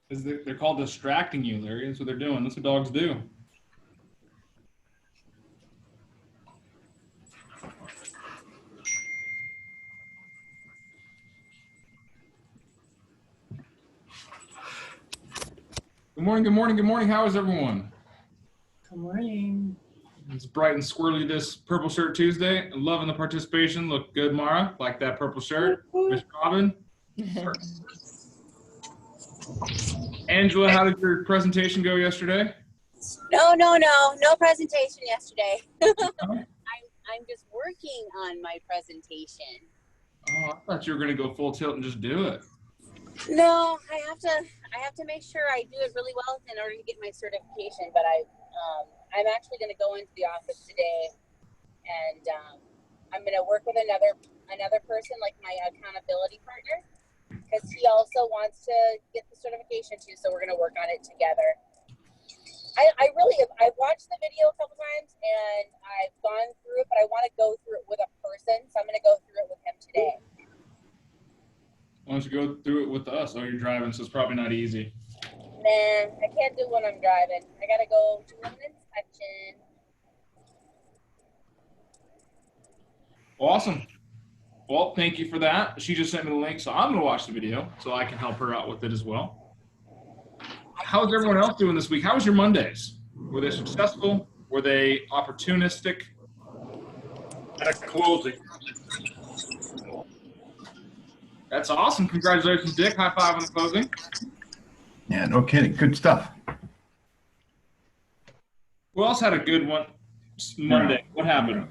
They're called distracting you, Larry. That's what they're doing. That's what dogs do. Good morning, good morning, good morning. How is everyone? Good morning. It's bright and squirrely this Purple Shirt Tuesday. I'm loving the participation. Look good, Mara. Like that purple shirt. Miss Robin. Angela, how did your presentation go yesterday? No presentation yesterday. I'm just working on my presentation. Oh, I thought you were going to go full tilt and just do it. No, I have to make sure I do it really well in order to get my certification. But I'm actually going to go into the office today, and I'm going to work with another person, like my accountability partner, because he also wants to get the certification too. So we're going to work on it together. I've watched the video a couple times and I've gone through it, but I want to go through it with a person, so I'm going to go through it with him today. Why don't you go through it with us? Oh, you're driving, so it's probably not easy. Nah, I can't do it when I'm driving. I got to go do an inspection. Awesome. Well, thank you for that. She just sent me the link, so I'm going to watch the video so I can help her out with it as well. How's everyone else doing this week? How was your Mondays? Were they successful? Were they opportunistic? At a closing. That's awesome. Congratulations, Dick. High five on the closing. Yeah, no kidding. Good stuff. Who else had a good one Monday? What happened?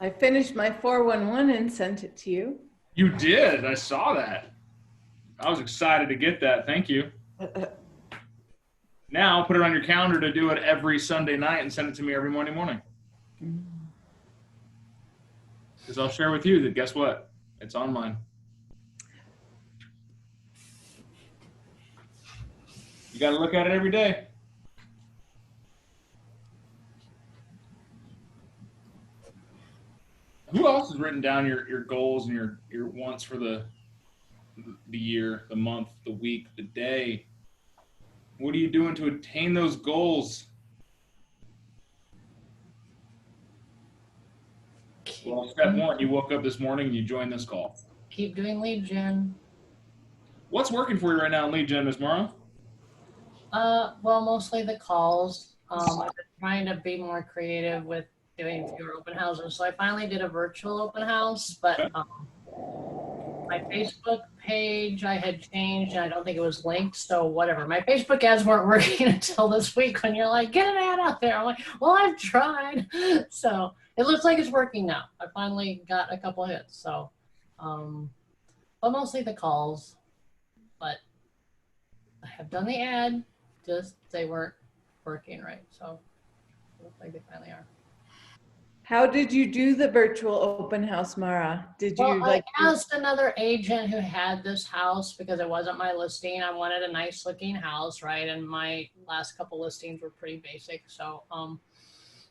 I finished my 411 and sent it to you. You did. I saw that. I was excited to get that. Thank you. Now put it on your calendar to do it every Sunday night and send it to me every morning. Because I'll share with you that guess what? It's on mine. You got to look at it every day. Who else has written down your goals and your wants for the year, the month, the week, the day? What are you doing to attain those goals? Well, step one, you woke up this morning and you joined this call. Keep doing lead gen. What's working for you right now in lead gen, Ms. Morrow? Well, mostly the calls. I've been trying to be more creative with doing fewer open houses. So I finally did a virtual open house, but my Facebook page I had changed and I don't think it was linked, so whatever. My Facebook ads weren't working until this week when you're like, get an ad out there. I'm like, well, I've tried. So it looks like it's working now. I finally got a couple hits. So, but mostly the calls, but I have done the ad, just they weren't working right. So it looks like they finally are. How did you do the virtual open house, Mara? Did you I asked another agent who had this house because it wasn't my listing. I wanted a nice looking house, right? And my last couple listings were pretty basic. So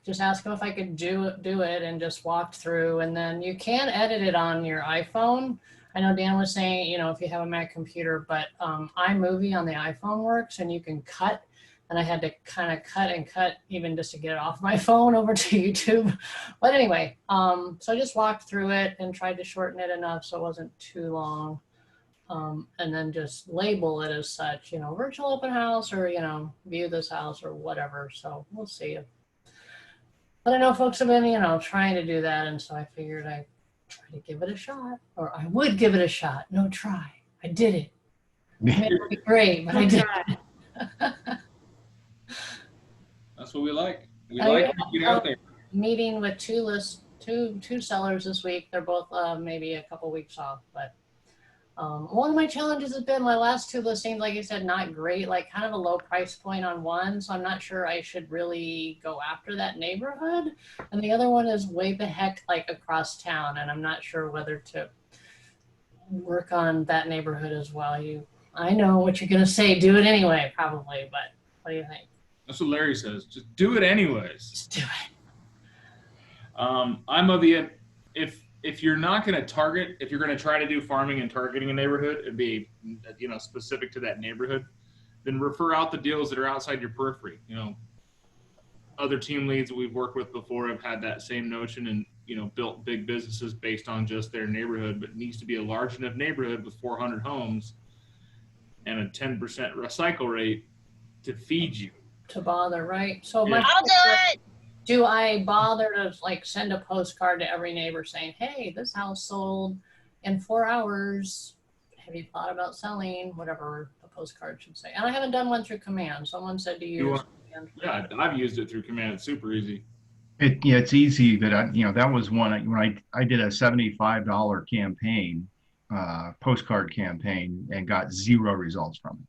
just asked him if I could do it and just walked through. And then you can edit it on your iPhone. I know Dan was saying, you know, if you have a Mac computer, but iMovie on the iPhone works and you can cut. And I had to kind of cut even just to get it off my phone over to YouTube. But anyway, so I just walked through it and tried to shorten it enough so it wasn't too long. And then just label it as such, you know, virtual open house or, you know, view this house or whatever. So we'll see. But I know folks have been, you know, trying to do that. And so I figured I'd try to give it a shot, or I would give it a shot. No, try. I did it. It would be great, but I did it. That's what we like. We like to get out there. Meeting with two sellers this week. They're both maybe a couple weeks off, but one of my challenges has been my last two listings, like you said, not great, like kind of a low price point on one. So I'm not sure I should really go after that neighborhood. And the other one is way the heck like across town. And I'm not sure whether to work on that neighborhood as well. I know what you're going to say, do it anyway, probably, but what do you think? That's what Larry says. Just do it anyways. Just do it. I'm of the, if if you're not going to target, if you're going to try to do farming and targeting a neighborhood, it'd be, specific to that neighborhood, then refer out the deals that are outside your periphery. Other team leads that we've worked with before have had that same notion and, built big businesses based on just their neighborhood, but it needs to be a large enough neighborhood with 400 homes and a 10% recycle rate to feed you. To bother, right? So Yeah. I'll do it. do I bother to like send a postcard to every neighbor saying, hey, this house sold in 4 hours. Have you thought about selling? Whatever the postcard should say. And I haven't done one through Command. Someone said to use Command. Yeah, I've used it through Command. It's super easy. It's easy, but that was one when I did a $75 campaign, postcard campaign, and got 0 results from it.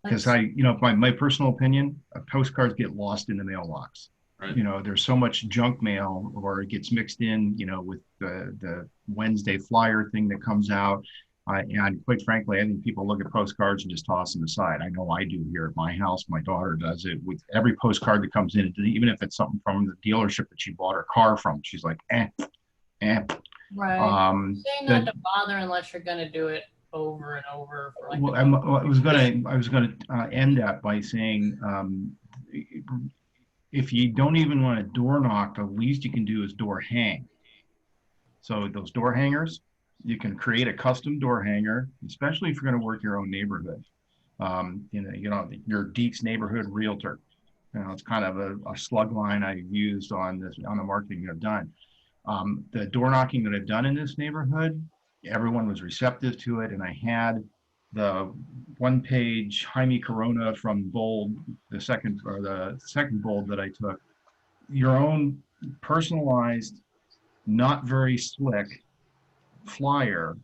Because my personal opinion, postcards get lost in the mailbox. Right. There's so much junk mail, or it gets mixed in, with the Wednesday flyer thing that comes out. And quite frankly, I think people look at postcards and just toss them aside. I know I do here at my house. My daughter does it with every postcard that comes in, even if it's something from the dealership that she bought her car from. She's like, eh. Right. Saying not to bother unless you're going to do it over and over. For like I was gonna end that by saying, if you don't even want to door knock, the least you can do is door hang. So those door hangers, you can create a custom door hanger, especially if you're going to work your own neighborhood. Your Deeks neighborhood realtor. It's kind of a slug line I've used on the marketing I've done. The door knocking that I've done in this neighborhood, everyone was receptive to it, and I had the 1-page Jaime Corona from Bold, the second Bold that I took, your own personalized, not very slick flyer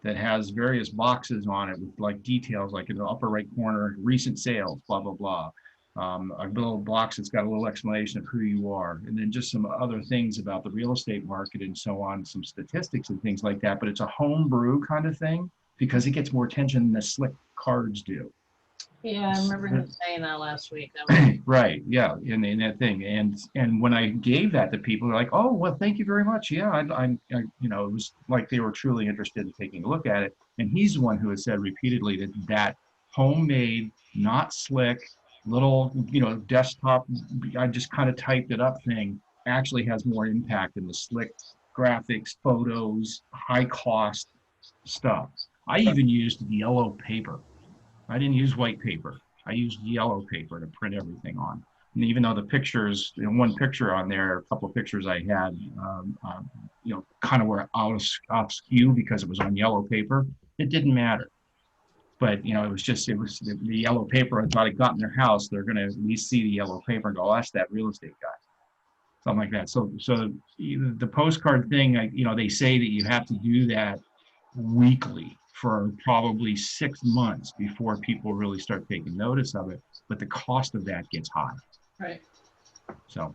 that has various boxes on it with like details, like in the upper right corner, recent sales, blah, blah, blah. A little box that's got a little explanation of who you are, and then just some other things about the real estate market and so on, some statistics and things like that. But it's a homebrew kind of thing because it gets more attention than the slick cards do. Yeah, I remember him saying that last week. That was Right. Yeah. And that thing. And when I gave that to people, they're like, oh, well, thank you very much. Yeah. I it was like they were truly interested in taking a look at it. And he's the one who has said repeatedly that homemade, not slick, little, desktop, I just kind of typed it up thing actually has more impact than the slick graphics, photos, high cost stuff. I even used yellow paper. I didn't use white paper. I used yellow paper to print everything on. And even though the pictures, one picture on there, a couple of pictures I had, kind of were out of skew because it was on yellow paper, it didn't matter. But, it was the yellow paper. I thought it got in their house. They're going to at least see the yellow paper and go, oh, that's that real estate guy. Something like that. So the postcard thing, they say that you have to do that weekly for probably 6 months before people really start taking notice of it. But the cost of that gets high. right. So,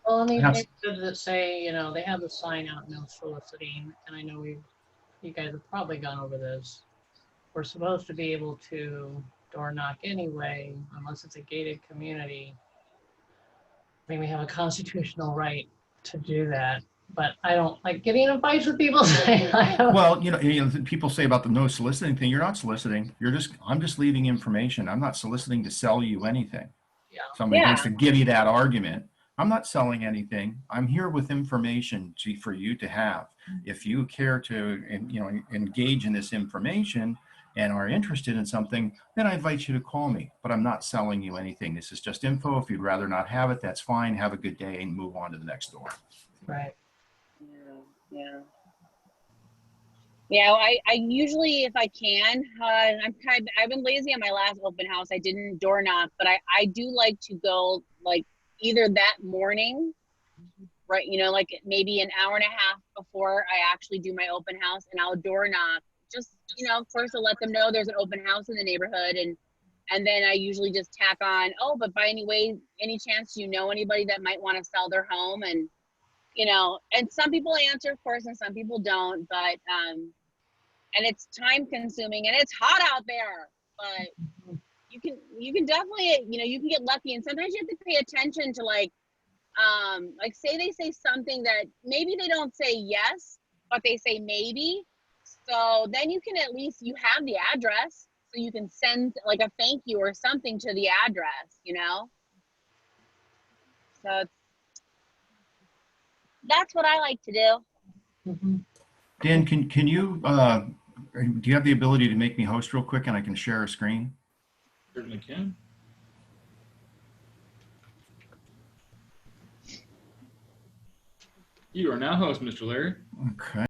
Well, and these That's- neighborhoods that say, they have the sign out, no soliciting, and I know you guys have probably gone over this. We're supposed to be able to door knock anyway, unless it's a gated community. I mean, we have a constitutional right to do that, but I don't like getting in fights with people saying I don't. well, people say about the no soliciting thing. You're not soliciting. I'm just leaving information. I'm not soliciting to sell you anything. Yeah. Somebody Yeah. wants to give you that argument. I'm not selling anything. I'm here with information for you to have. If you care to, engage in this information and are interested in something, then I invite you to call me. But I'm not selling you anything. This is just info. If you'd rather not have it, that's fine. Have a good day and move on to the next door. Right. Yeah, I usually, if I can, I've been lazy on my last open house. I didn't door knock, but I do like to go like either that morning, right? Like maybe an hour and a half before I actually do my open house, and I'll door knock. Just of course, to let them know there's an open house in the neighborhood, and then I usually just tack on, oh, but by any chance anybody that might want to sell their home, and and some people answer, of course, and some people don't, but and it's time consuming and it's hot out there, but you can definitely, you can get lucky, and sometimes you have to pay attention to like say they say something that maybe they don't say yes, but they say maybe. So then you can at least, you have the address, so you can send like a thank you or something to the address, you know? So that's what I like to do. Mhm. Dan, can you, do you have the ability to make me host real quick and I can share a screen? Certainly can. You are now host, Mr. Larry. Okay.